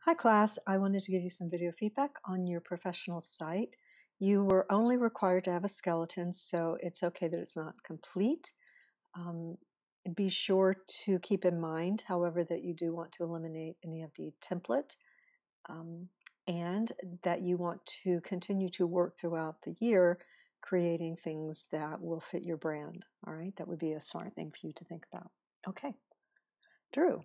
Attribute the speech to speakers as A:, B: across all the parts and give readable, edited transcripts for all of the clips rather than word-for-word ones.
A: Hi class, I wanted to give you some video feedback on your professional site. You were only required to have a skeleton, so it's okay that it's not complete. Um, be sure to keep in mind, however, that you do want to eliminate any of the template um, and that you want to continue to work throughout the year creating things that will fit your brand. All right, that would be a smart thing for you to think about. Okay, Drew.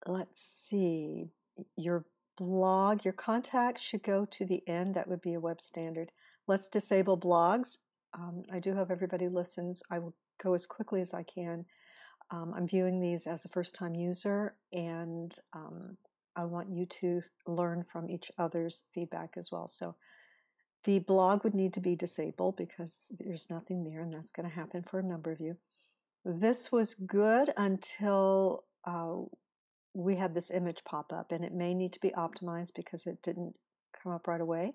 A: Let's see, your blog, your contact should go to the end. That would be a web standard. Let's disable blogs. I do hope everybody listens. I will go as quickly as I can. I'm viewing these as a first-time user, and I want you to learn from each other's feedback as well. So the blog would need to be disabled because there's nothing there, and that's going to happen for a number of you. This was good until we had this image pop up, and it may need to be optimized because it didn't come up right away.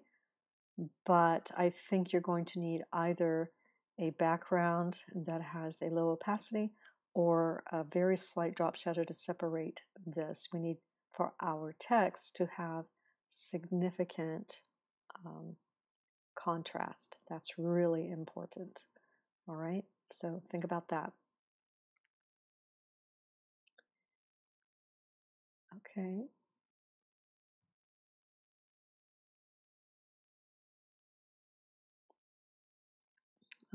A: But I think you're going to need either a background that has a low opacity or a very slight drop shadow to separate this. We need for our text to have significant contrast. That's really important. All right, so think about that. Okay.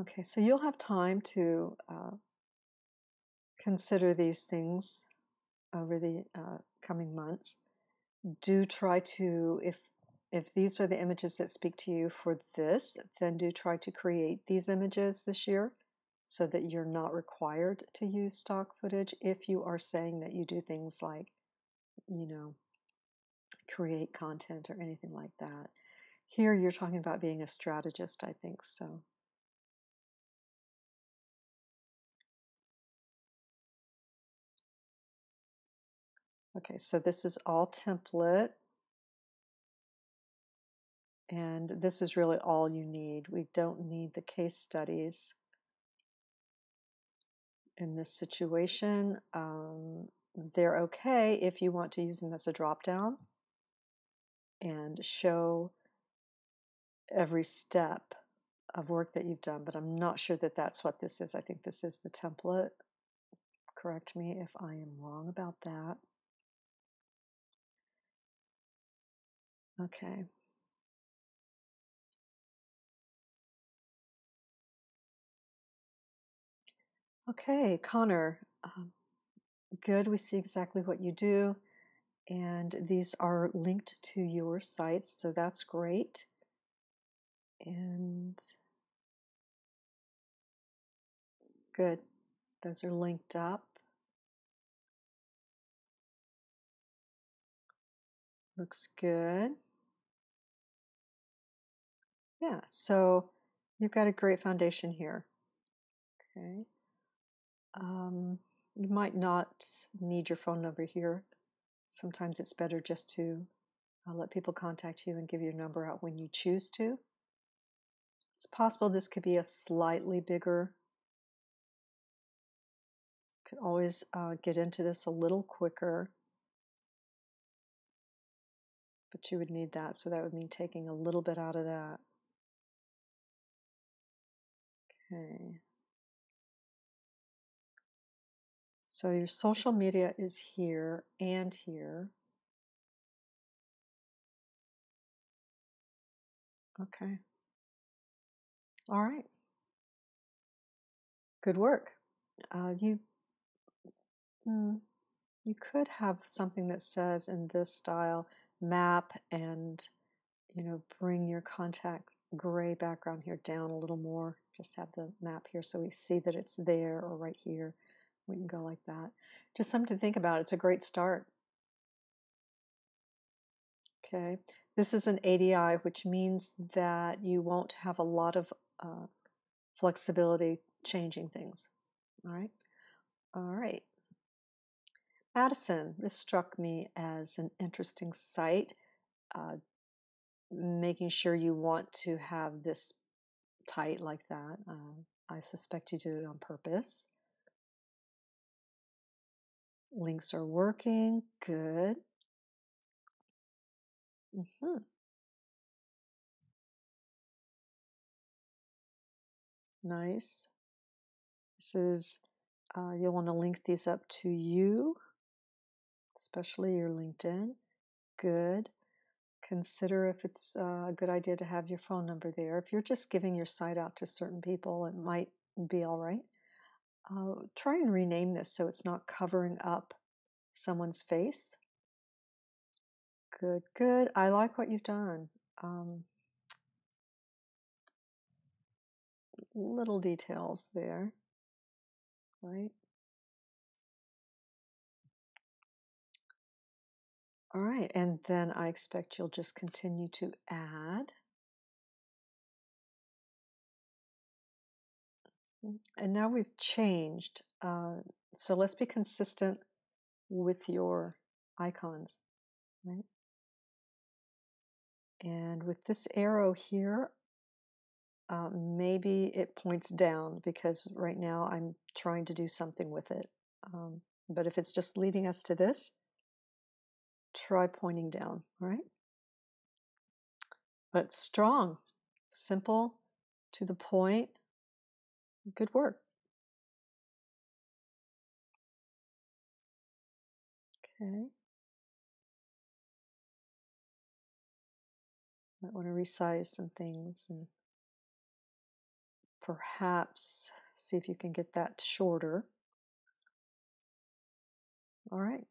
A: Okay, so you'll have time to consider these things over the coming months. Do try to, if these are the images that speak to you for this, then do try to create these images this year so that you're not required to use stock footage if you are saying that you do things like, create content or anything like that. Here you're talking about being a strategist, I think, so. Okay, so this is all template. And this is really all you need. We don't need the case studies in this situation. They're okay if you want to use them as a drop-down and show every step of work that you've done, but I'm not sure that that's what this is. I think this is the template. Correct me if I am wrong about that. Okay. Okay, Connor, good. We see exactly what you do. And these are linked to your sites, so that's great. And good. Those are linked up. Looks good. Yeah, so you've got a great foundation here. Okay. You might not need your phone number here. Sometimes it's better just to let people contact you and give your number out when you choose to. It's possible this could be a slightly bigger. Could always get into this a little quicker. But you would need that, so that would mean taking a little bit out of that. Okay. So your social media is here and here. Okay. All right. Good work. You could have something that says in this style, map, and bring your contact gray background here down a little more. Just have the map here so we see that it's there, or right here. We can go like that. Just something to think about. It's a great start. Okay. This is an ADI, which means that you won't have a lot of flexibility changing things. All right. All right. Madison, this struck me as an interesting site. Making sure you want to have this tight like that. I suspect you did it on purpose. Links are working. Good. Nice. This is, you'll want to link these up to you, especially your LinkedIn. Good. Consider if it's a good idea to have your phone number there. If you're just giving your site out to certain people, it might be all right. Try and rename this so it's not covering up someone's face. Good, good. I like what you've done. Little details there, right? All right, and then I expect you'll just continue to add. And now we've changed. So let's be consistent with your icons, right? And with this arrow here, maybe it points down because right now I'm trying to do something with it. But if it's just leading us to this, try pointing down, right? But strong, simple, to the point. Good work. Okay. Might want to resize some things and perhaps see if you can get that shorter. All right.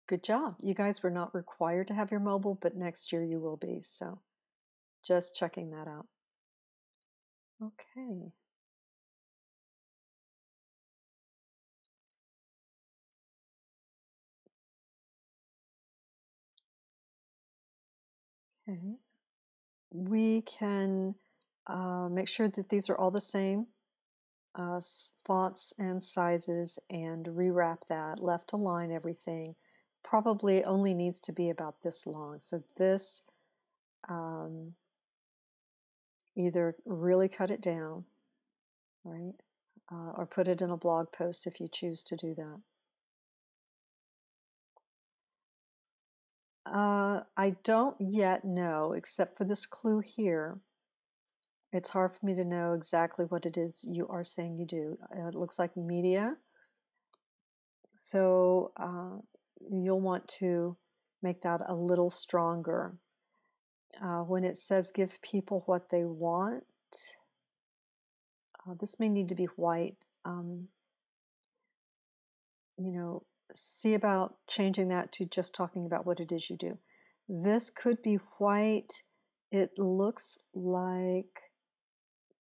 A: Good job. You guys were not required to have your mobile, but next year you will be. So just checking that out. Okay. Okay. We can make sure that these are all the same fonts and sizes and rewrap that, left align everything. Probably only needs to be about this long. So this, either really cut it down, right? Or put it in a blog post if you choose to do that. I don't yet know, except for this clue here. It's hard for me to know exactly what it is you are saying you do. It looks like media. So you'll want to make that a little stronger. When it says give people what they want, this may need to be white. You know, see about changing that to just talking about what it is you do. This could be white. It looks like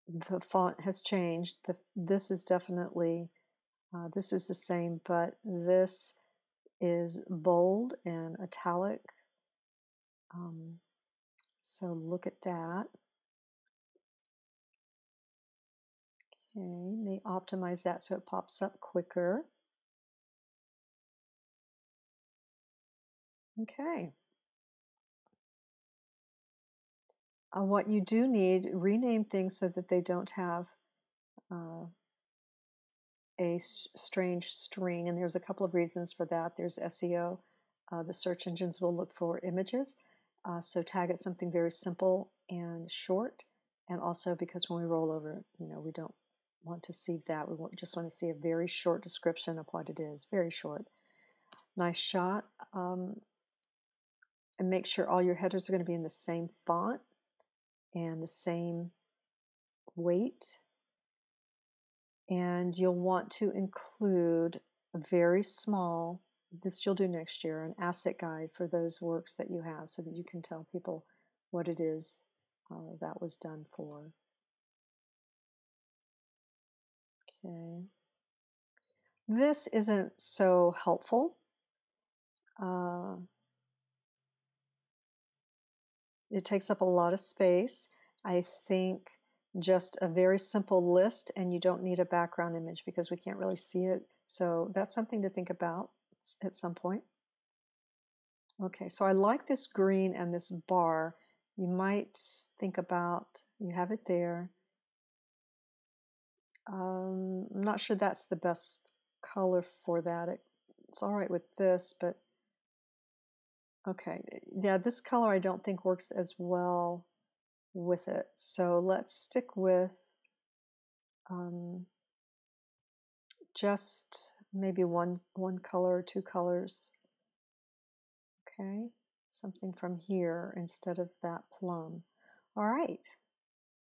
A: the font has changed. This is definitely, this is the same, but this is bold and italic. So look at that. Okay, may optimize that so it pops up quicker. Okay. What you do need, rename things so that they don't have a strange string, and there's a couple of reasons for that. There's SEO. The search engines will look for images, so tag it something very simple and short, and also because when we roll over, you know, we don't want to see that. We just want to see a very short description of what it is, very short. Nice shot. And make sure all your headers are going to be in the same font and the same weight. And you'll want to include a very small, this you'll do next year, an asset guide for those works that you have so that you can tell people what it is that was done for. Okay. This isn't so helpful. It takes up a lot of space. I think just a very simple list, and you don't need a background image because we can't really see it. So that's something to think about at some point. Okay, so I like this green and this bar. You might think about, you have it there. I'm not sure that's the best color for that. It's all right with this, but okay. Yeah, this color I don't think works as well with it. So let's stick with just maybe one color or two colors. Okay, something from here instead of that plum. All right,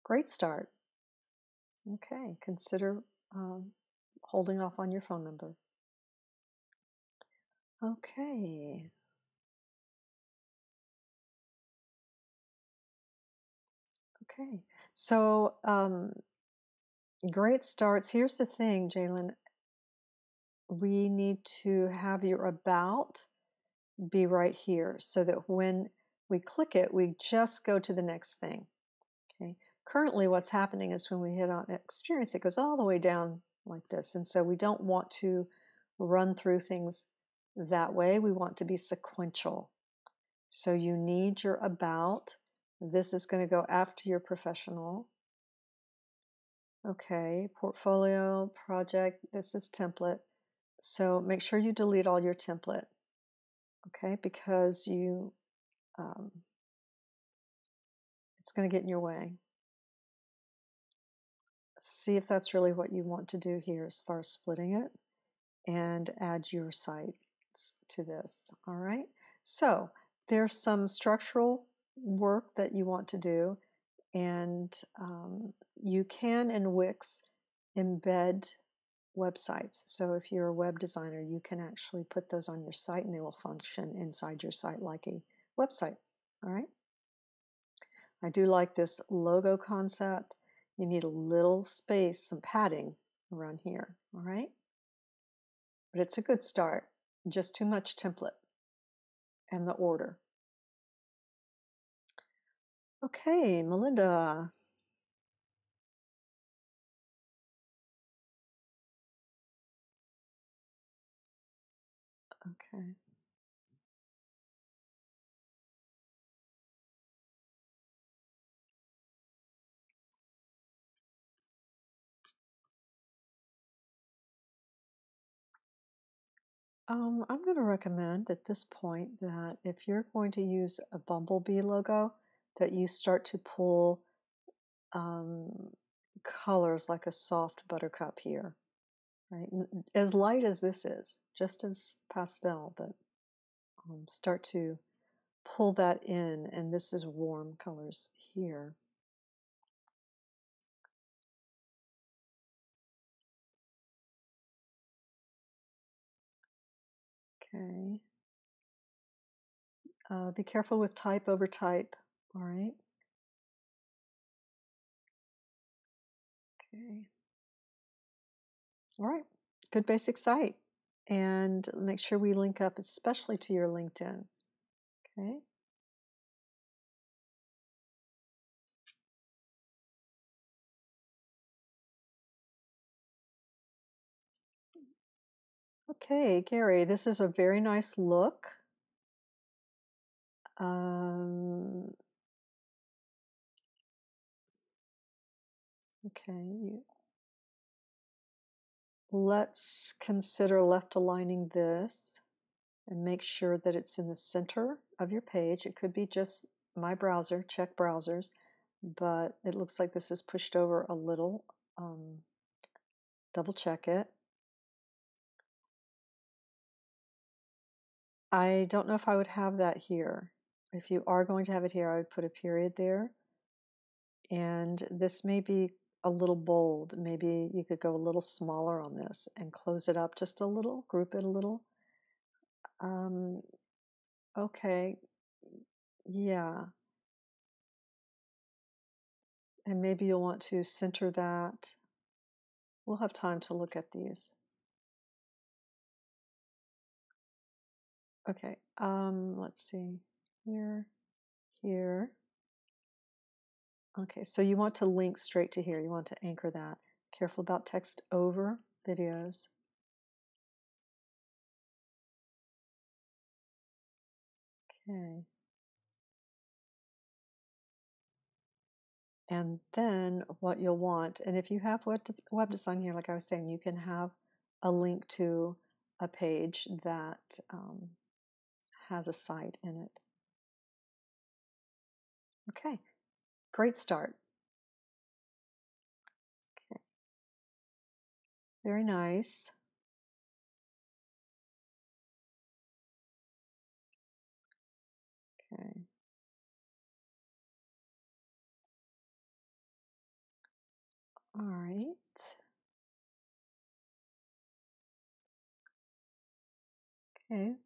A: great start. Okay, consider holding off on your phone number. Okay. Okay, so great starts. Here's the thing, Jalen. We need to have your about be right here so that when we click it, we just go to the next thing. Okay. Currently, what's happening is when we hit on experience, it goes all the way down like this. And so we don't want to run through things that way. We want to be sequential. So you need your about. This is going to go after your professional. Okay, portfolio, project, this is template. So make sure you delete all your template, okay, because it's going to get in your way. See if that's really what you want to do here as far as splitting it, and add your sites to this. All right, so there's some structural work that you want to do, and you can in Wix embed websites. So if you're a web designer, you can actually put those on your site and they will function inside your site like a website. All right. I do like this logo concept. You need a little space, some padding around here. All right. But it's a good start. Just too much template and the order. Okay, Melinda. Okay. I'm going to recommend at this point that if you're going to use a bumblebee logo, that you start to pull colors like a soft buttercup here, right? As light as this is, just as pastel, but start to pull that in, and this is warm colors here. Okay. Be careful with type over type, all right? Okay. All right, good basic site. And make sure we link up especially to your LinkedIn, okay? Okay, Gary, this is a very nice look. Okay, let's consider left aligning this and make sure that it's in the center of your page. It could be just my browser, check browsers, but it looks like this is pushed over a little. Double check it. I don't know if I would have that here. If you are going to have it here, I would put a period there. And this may be a little bold. Maybe you could go a little smaller on this and close it up just a little, group it a little. Okay, yeah. And maybe you'll want to center that. We'll have time to look at these. Okay, let's see. Here, here. Okay, so you want to link straight to here. You want to anchor that. Careful about text over videos. Okay. And then what you'll want, and if you have web design here, like I was saying, you can have a link to a page that has a site in it. Okay, great start. Okay, very nice. Okay. All right. Okay.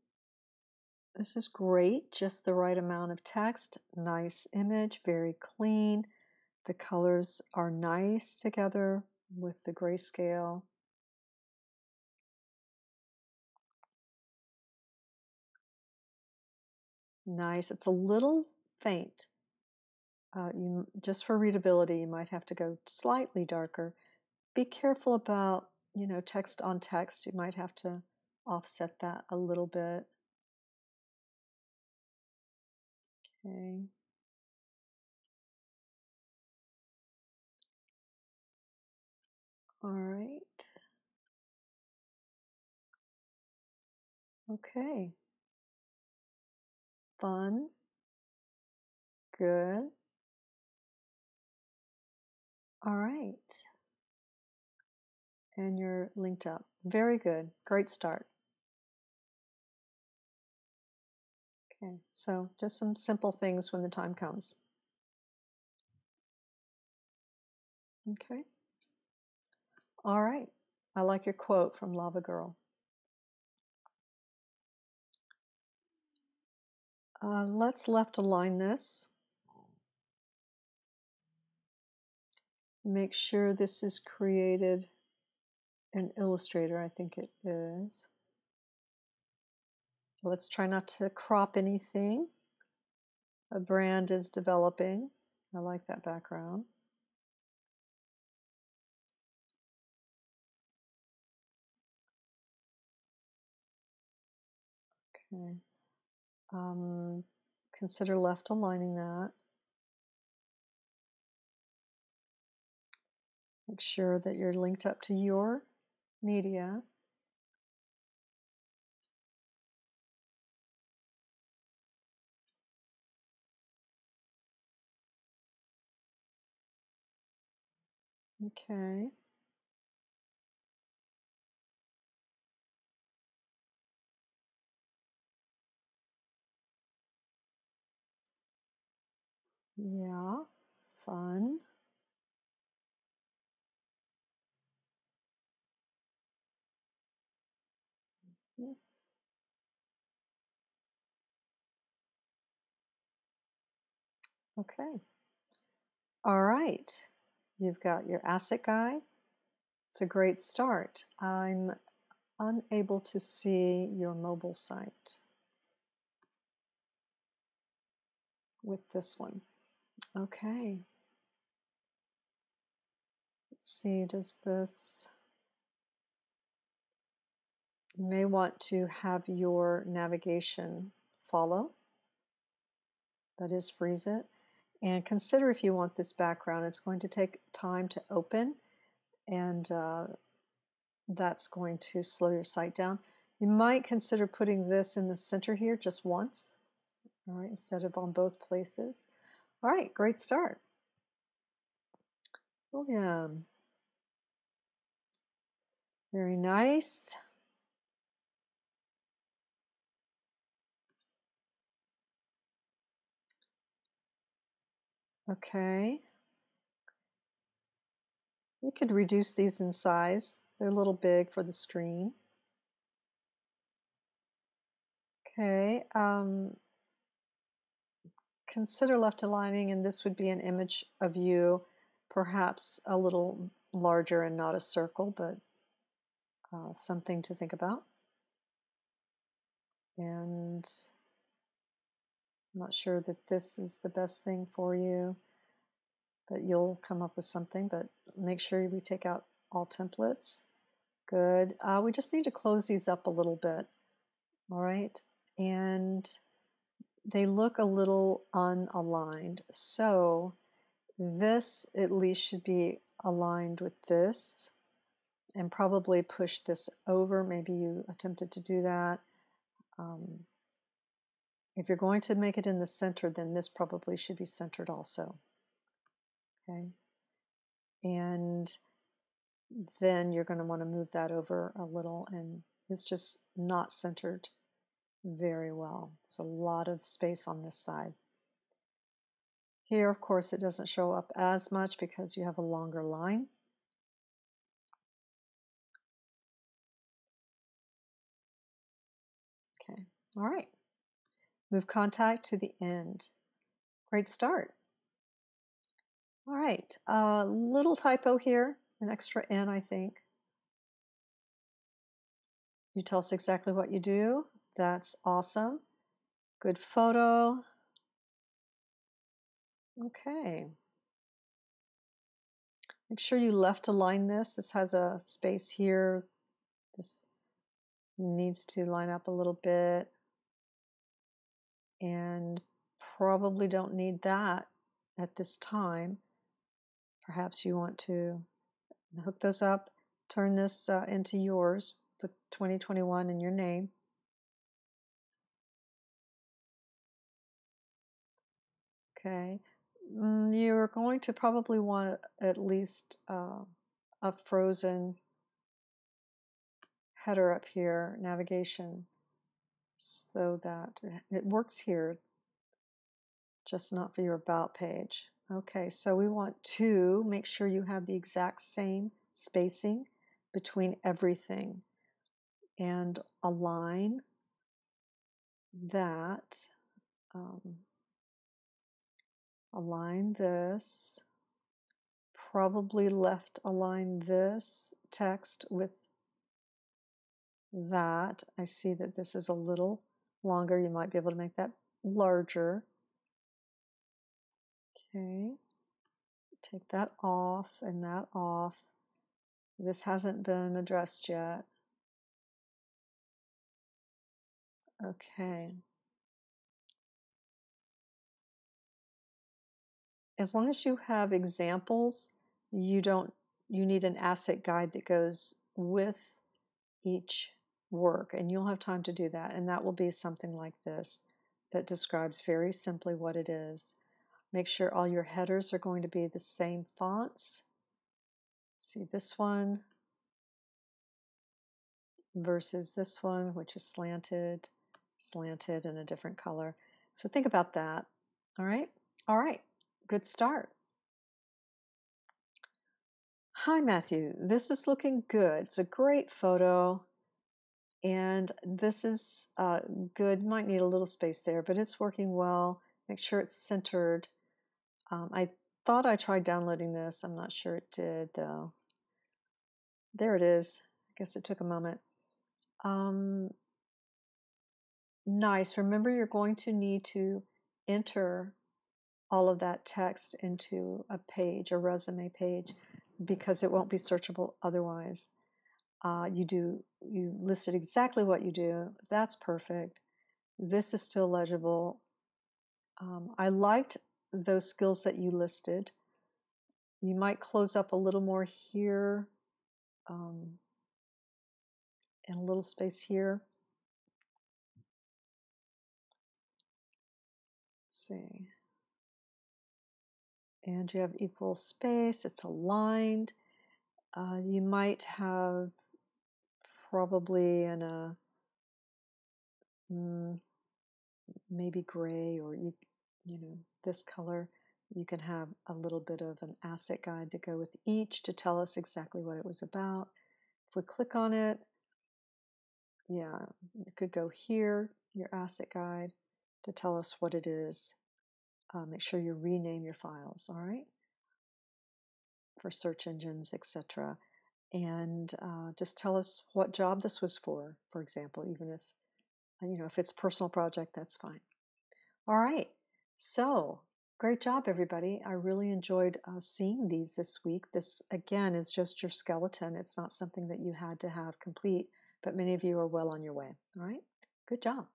A: This is great. Just the right amount of text. Nice image. Very clean. The colors are nice together with the grayscale. Nice. It's a little faint. Just for readability, you might have to go slightly darker. Be careful about, text on text. You might have to offset that a little bit. Okay. All right. Okay. Fun. Good. All right. And you're linked up. Very good. Great start. Okay. So just some simple things when the time comes. Okay. All right. I like your quote from Lava Girl. Let's left align this. Make sure this is created in Illustrator, I think it is. Let's try not to crop anything. A brand is developing. I like that background. Okay. Consider left aligning that. Make sure that you're linked up to your media. Okay. Yeah, fun. Okay. All right. You've got your asset guide. It's a great start. I'm unable to see your mobile site with this one. Okay. Let's see, does this... You may want to have your navigation follow. That is, freeze it. And consider if you want this background. It's going to take time to open, and that's going to slow your site down. You might consider putting this in the center here just once, all right, instead of on both places. All right, great start. William. Very nice. Okay. You could reduce these in size. They're a little big for the screen. Okay. Consider left aligning, and this would be an image of you, perhaps a little larger and not a circle, but something to think about. And I'm not sure that this is the best thing for you, but you'll come up with something. But make sure we take out all templates. Good. We just need to close these up a little bit. All right. And they look a little unaligned. So this at least should be aligned with this. and probably push this over. Maybe you attempted to do that. If you're going to make it in the center, then this probably should be centered also. Okay. And then you're going to want to move that over a little, and it's just not centered very well. There's a lot of space on this side. Here, of course, it doesn't show up as much because you have a longer line. Okay, all right. Move contact to the end. Great start. All right, little typo here, an extra N, I think. You tell us exactly what you do. That's awesome. Good photo. Okay. Make sure you left align this. This has a space here. This needs to line up a little bit. And probably don't need that at this time. Perhaps you want to hook those up, turn this into yours, put 2021 in your name. Okay. You're going to probably want at least a frozen header up here, navigation, so that it works here, just not for your about page. Okay, so we want to make sure you have the exact same spacing between everything and align that, align this, probably left align this text with that. I see that this is a little longer. You might be able to make that larger. Okay, take that off and that off. This hasn't been addressed yet. Okay. As long as you have examples, you need an asset guide that goes with each work, and you'll have time to do that. And that will be something like this that describes very simply what it is. Make sure all your headers are going to be the same fonts. See this one versus this one, which is slanted in a different color. So think about that. All right. All right. Good start. Hi, Matthew. This is looking good. It's a great photo. And this is good. Might need a little space there, but it's working well. Make sure it's centered. I thought I tried downloading this. I'm not sure it did, though. There it is. I guess it took a moment. Nice. Remember, you're going to need to enter all of that text into a page, a resume page, because it won't be searchable otherwise. You listed exactly what you do. That's perfect. This is still legible. I liked those skills that you listed. You might close up a little more here, and a little space here. Let's see. And you have equal space. It's aligned. You might have probably in a maybe gray, or you know, this color. You can have a little bit of an asset guide to go with each to tell us exactly what it was about. If we click on it, yeah, it could go here, your asset guide, to tell us what it is. Make sure you rename your files, all right, for search engines, etc. And just tell us what job this was for example, even if, if it's a personal project, that's fine. All right, so great job, everybody. I really enjoyed seeing these this week. This, again, is just your skeleton. It's not something that you had to have complete, but many of you are well on your way. All right, good job.